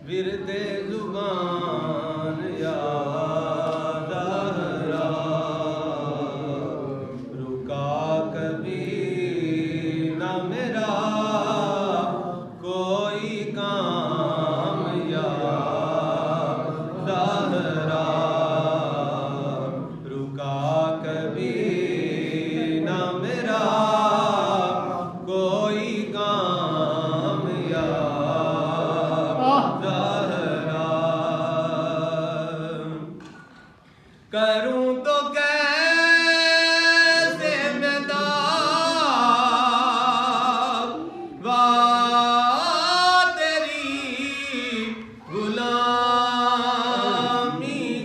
विरदे जुबान या ज़हरा, रुका कभी न मेरा कोई काम या ज़हरा, रुका कभी न मेरा कोई काम या करूं तो कैसे मैं दावा तेरी गुलामी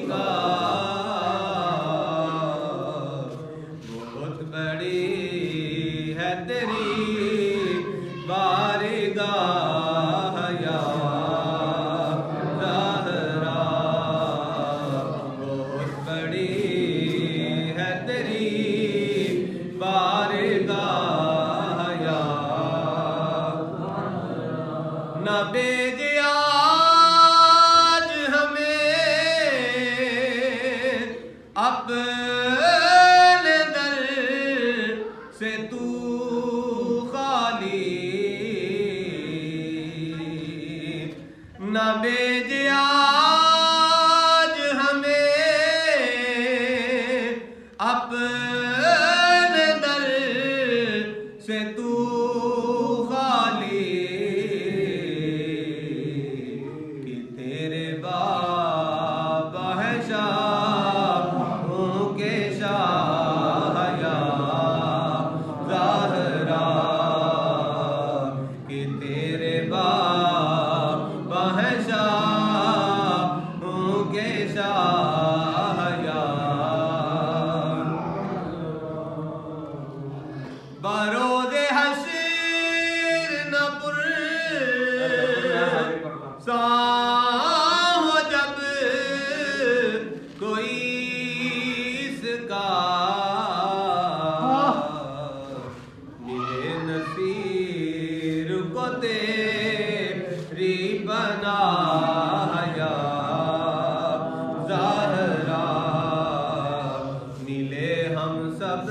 का, बहुत बड़ी है तेरी बारगाह या न भेज आज हमें अपने दर से तू खाली, न भेज आज हमें अपने दर से तू खाली, बरोज़े हश्र न पुरसा हो जब कोई इसका, मिले नसीर को तेरी बनाया ज़हरा, मिले हम सब